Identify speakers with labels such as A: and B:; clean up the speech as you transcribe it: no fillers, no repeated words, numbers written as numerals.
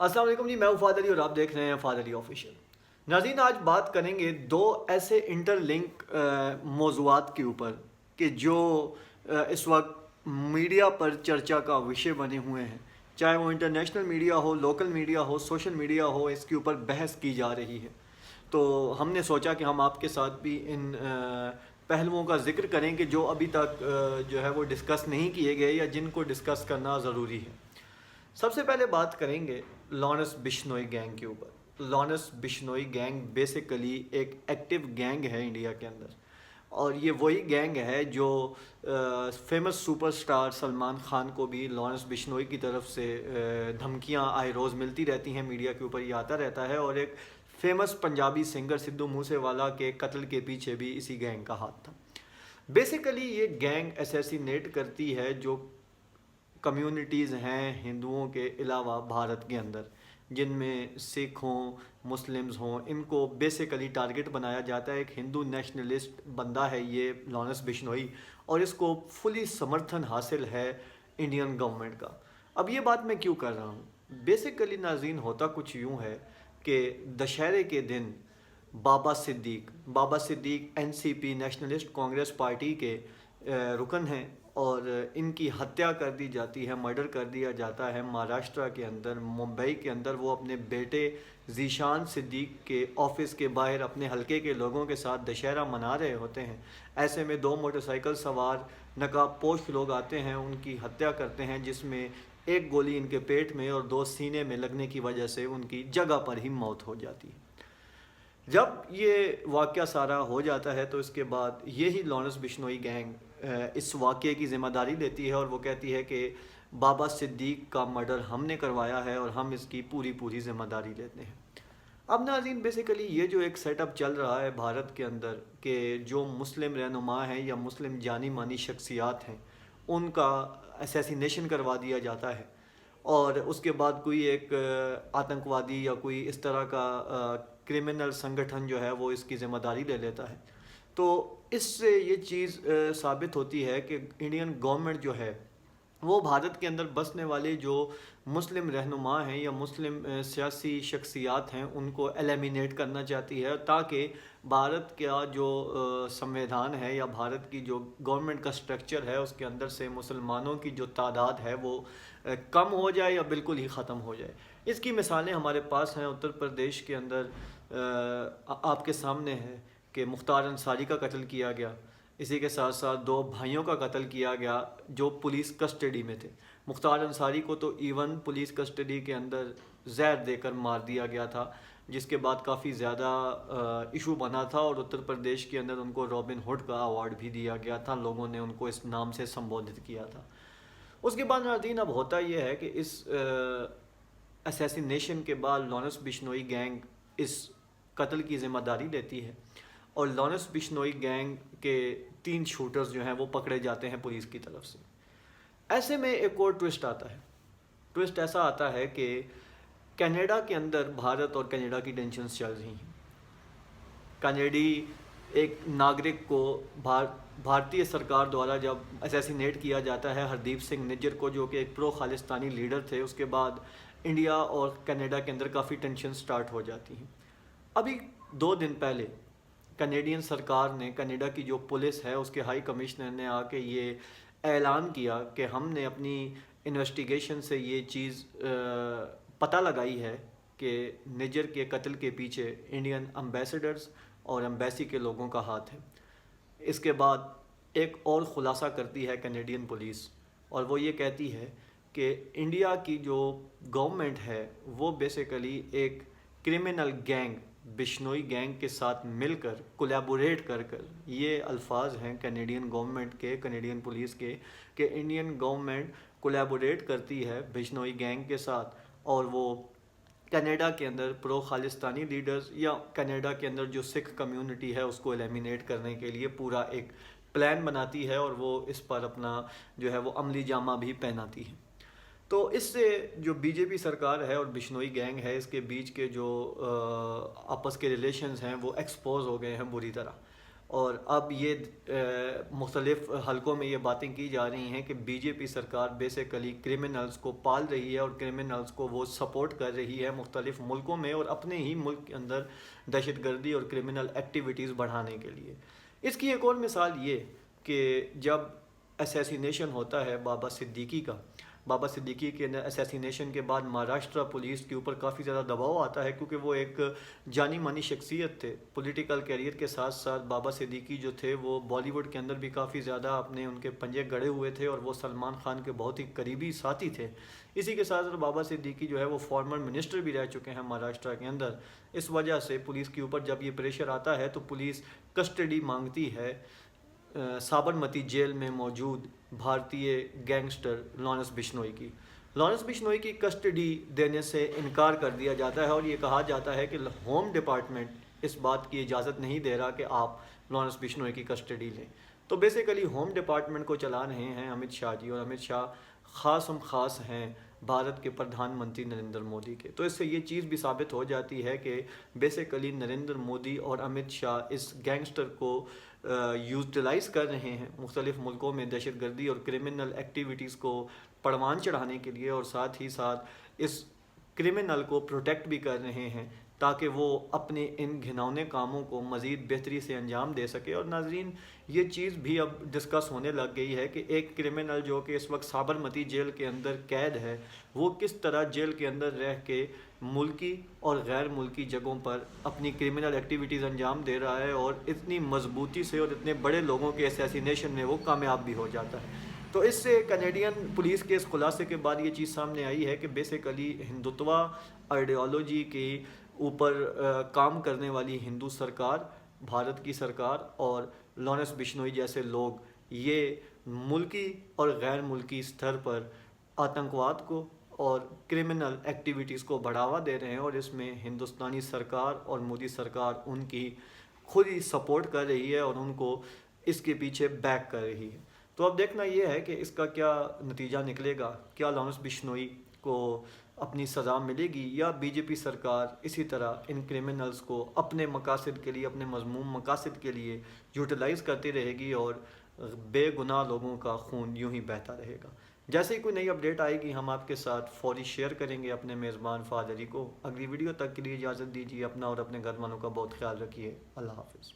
A: अस्सलाम वालेकुम जी, मैं हूं फादर अली और आप देख रहे हैं फादर अली ऑफिशियल। नाज़रीन, आज बात करेंगे दो ऐसे इंटरलिंक मौज़ूआत के ऊपर कि जो इस वक्त मीडिया पर चर्चा का विषय बने हुए हैं। चाहे वो इंटरनेशनल मीडिया हो, लोकल मीडिया हो, सोशल मीडिया हो, इसके ऊपर बहस की जा रही है। तो हमने सोचा कि हम आपके साथ भी इन पहलुओं का जिक्र करें कि जो अभी तक जो है वो डिस्कस नहीं किए गए या जिनको डिस्कस करना ज़रूरी है। सबसे पहले बात करेंगे लॉरेंस बिश्नोई गैंग के ऊपर। लॉरेंस बिश्नोई गैंग बेसिकली एक एक्टिव गैंग है इंडिया के अंदर, और ये वही गैंग है जो फेमस सुपरस्टार सलमान खान को भी लॉरेंस बिश्नोई की तरफ से धमकियां आए रोज़ मिलती रहती हैं, मीडिया के ऊपर ये आता रहता है। और एक फेमस पंजाबी सिंगर सिद्धू मूसेवाला के कत्ल के पीछे भी इसी गैंग का हाथ था। बेसिकली ये गैंग असैसिनेट करती है जो कम्युनिटीज़ हैं हिंदुओं के अलावा भारत के अंदर, जिनमें सिख हों, मुस्लिम्स हों, इनको बेसिकली टारगेट बनाया जाता है। एक हिंदू नेशनलिस्ट बंदा है ये लॉरेंस बिश्नोई, और इसको फुली समर्थन हासिल है इंडियन गवर्नमेंट का। अब ये बात मैं क्यों कर रहा हूँ? बेसिकली नाज़रीन, होता कुछ यूँ है कि दशहरे के दिन Baba Siddique NCP Nationalist Congress Party के रुकन हैं, और इनकी हत्या कर दी जाती है, मर्डर कर दिया जाता है महाराष्ट्र के अंदर, मुंबई के अंदर। वो अपने बेटे जीशान सिद्दीक के ऑफिस के बाहर अपने हलके के लोगों के साथ दशहरा मना रहे होते हैं। ऐसे में दो मोटरसाइकिल सवार नकाबपोश लोग आते हैं, उनकी हत्या करते हैं, जिसमें एक गोली इनके पेट में और दो सीने में लगने की वजह से उनकी जगह पर ही मौत हो जाती है। जब ये वाक़या सारा हो जाता है तो इसके बाद यही लॉरेंस बिश्नोई गैंग इस वाक़े की ज़िम्मेदारी लेती है, और वो कहती है कि बाबा सिद्दीक का मर्डर हमने करवाया है और हम इसकी पूरी पूरी ज़िम्मेदारी लेते हैं। अब नाज़रीन, बेसिकली ये जो एक सेटअप चल रहा है भारत के अंदर कि जो मुस्लिम रहनुमा हैं या मुस्लिम जानी मानी शख्सियात हैं, उनका असैसिनेशन करवा दिया जाता है, और उसके बाद कोई एक आतंकवादी या कोई इस तरह का क्रिमिनल संगठन जो है वो इसकी ज़िम्मेदारी ले लेता है। तो इससे ये चीज़ साबित होती है कि इंडियन गवर्नमेंट जो है वो भारत के अंदर बसने वाले जो मुस्लिम रहनुमा हैं या मुस्लिम सियासी शख्सियात हैं उनको एलिमिनेट करना चाहती है, ताकि भारत का जो संविधान है या भारत की जो गवर्नमेंट का स्ट्रक्चर है उसके अंदर से मुसलमानों की जो तादाद है वो कम हो जाए या बिल्कुल ही ख़त्म हो जाए। इसकी मिसालें हमारे पास हैं। उत्तर प्रदेश के अंदर आपके सामने है कि मुख्तार अंसारी का कत्ल किया गया। इसी के साथ साथ दो भाइयों का कत्ल किया गया जो पुलिस कस्टडी में थे। मुख्तार अंसारी को तो इवन पुलिस कस्टडी के अंदर जहर देकर मार दिया गया था, जिसके बाद काफ़ी ज़्यादा इशू बना था, और उत्तर प्रदेश के अंदर उनको रॉबिन हुड का अवार्ड भी दिया गया था। लोगों ने उनको इस नाम से संबोधित किया था। उसके बाद नाज़रीन, अब होता यह है कि इस असैसिनेशन के बाद लॉरेंस बिश्नोई गैंग इस कत्ल की ज़िम्मेदारी लेती है, और लॉरेंस बिश्नोई गैंग के 3 शूटर्स जो हैं वो पकड़े जाते हैं पुलिस की तरफ से। ऐसे में एक और ट्विस्ट आता है। ट्विस्ट ऐसा आता है कि कनाडा के अंदर भारत और कनाडा की टेंशन्स चल रही हैं। कनाडी एक नागरिक को भारतीय सरकार द्वारा जब असैसिनेट किया जाता है, हरदीप सिंह निज्जर को, जो कि एक प्रो खालिस्तानी लीडर थे, उसके बाद इंडिया और कनाडा के अंदर काफ़ी टेंशन स्टार्ट हो जाती हैं। अभी 2 दिन पहले कनेडियन सरकार ने, कनाडा की जो पुलिस है उसके हाई कमिश्नर ने आके ये ऐलान किया कि हमने अपनी इन्वेस्टिगेशन से ये चीज़ पता लगाई है कि निज्जर के कत्ल के पीछे इंडियन एम्बेसडर्स और एम्बेसी के लोगों का हाथ है। इसके बाद एक और ख़ुलासा करती है कनेडियन पुलिस, और वो ये कहती है कि इंडिया की जो गवर्नमेंट है वो बेसिकली एक क्रिमिनल गैंग बिश्नोई गैंग के साथ मिलकर कोलैबोरेट कर कर, ये अल्फाज हैं कनेडियन गवर्नमेंट के, कनेडियन पुलिस के, कि इंडियन गवर्नमेंट कोलैबोरेट करती है बिश्नोई गैंग के साथ, और वो कनाडा के अंदर प्रो खालिस्तानी लीडर्स या कनाडा के अंदर जो सिख कम्युनिटी है उसको एलिमिनेट करने के लिए पूरा एक प्लान बनाती है, और वो इस पर अपना जो है वो अमली जामा भी पहनाती है। तो इससे जो बीजेपी सरकार है और बिश्नोई गैंग है, इसके बीच के जो आपस के रिलेशंस हैं वो एक्सपोज हो गए हैं बुरी तरह। और अब ये मुख्तलिफ हलकों में ये बातें की जा रही हैं कि बीजेपी सरकार बेसिकली क्रिमिनल्स को पाल रही है और क्रिमिनल्स को वो सपोर्ट कर रही है मुख्तलिफ मुल्कों में और अपने ही मुल्क के अंदर दहशत गर्दी और क्रिमिनल एक्टिविटीज़ बढ़ाने के लिए। इसकी एक और मिसाल ये कि जब असैसिनेशन होता है बाबा सिद्दीकी के असैसिनेशन के बाद महाराष्ट्र पुलिस के ऊपर काफ़ी ज़्यादा दबाव आता है, क्योंकि वो एक जानी मानी शख्सियत थे। पॉलिटिकल कैरियर के साथ साथ बाबा सिद्दीकी जो थे वो बॉलीवुड के अंदर भी काफ़ी ज़्यादा अपने उनके पंजे गड़े हुए थे और वो सलमान खान के बहुत ही करीबी साथी थे। इसी के साथ साथ बाबा सिद्दीकी जो है वो फॉर्मर मिनिस्टर भी रह चुके हैं महाराष्ट्र के अंदर। इस वजह से पुलिस के ऊपर जब ये प्रेशर आता है तो पुलिस कस्टडी मांगती है साबरमती जेल में मौजूद भारतीय गैंगस्टर लॉरेंस बिश्नोई की कस्टडी देने से इनकार कर दिया जाता है और ये कहा जाता है कि होम डिपार्टमेंट इस बात की इजाज़त नहीं दे रहा कि आप लॉरेंस बिश्नोई की कस्टडी लें। तो बेसिकली होम डिपार्टमेंट को चला रहे हैं अमित शाह जी, और अमित शाह ख़ास हैं भारत के प्रधानमंत्री नरेंद्र मोदी के। तो इससे ये चीज़ भी साबित हो जाती है कि बेसिकली नरेंद्र मोदी और अमित शाह इस गैंगस्टर को यूटिलाइज़ कर रहे हैं मुख्तलिफ मुल्कों में दहशत गर्दी और क्रिमिनल एक्टिविटीज़ को परवान चढ़ाने के लिए, और साथ ही साथ इस क्रिमिनल को प्रोटेक्ट भी कर रहे हैं ताकि वो अपने इन घिनौने कामों को मज़ीद बेहतरी से अंजाम दे सके। और नाजरीन, ये चीज़ भी अब डिस्कस होने लग गई है कि एक क्रिमिनल जो कि इस वक्त साबरमती जेल के अंदर कैद है, वो किस तरह जेल के अंदर रह के मुल्की और गैर मुल्की जगहों पर अपनी क्रिमिनल एक्टिविटीज़ अंजाम दे रहा है और इतनी मजबूती से और इतने बड़े लोगों के असैसिनेशन में वो कामयाब भी हो जाता है। तो इससे कनेडियन पुलिस के इस खुलासे के बाद ये चीज़ सामने आई है कि बेसिकली हिंदुत्वा आइडियोलॉजी के ऊपर काम करने वाली हिंदू सरकार, भारत की सरकार और लॉरेंस बिश्नोई जैसे लोग ये मुल्की और गैर मुल्की स्तर पर आतंकवाद को और क्रिमिनल एक्टिविटीज़ को बढ़ावा दे रहे हैं, और इसमें हिंदुस्तानी सरकार और मोदी सरकार उनकी खुद ही सपोर्ट कर रही है और उनको इसके पीछे बैक कर रही है। तो अब देखना ये है कि इसका क्या नतीजा निकलेगा, क्या लॉरेंस बिश्नोई को अपनी सज़ा मिलेगी या बीजेपी सरकार इसी तरह इन क्रिमिनल्स को अपने मकासद के लिए, अपने मज़मूम मकासद के लिए यूटिलाइज़ करती रहेगी और बेगुनाह लोगों का खून यूं ही बहता रहेगा। जैसे ही कोई नई अपडेट आएगी हम आपके साथ फौरी शेयर करेंगे अपने मेज़बान फ़ाद अली को। अगली वीडियो तक के लिए इजाज़त दीजिए। अपना और अपने घर वालों का बहुत ख्याल रखिए। अल्लाह हाफ़िज़।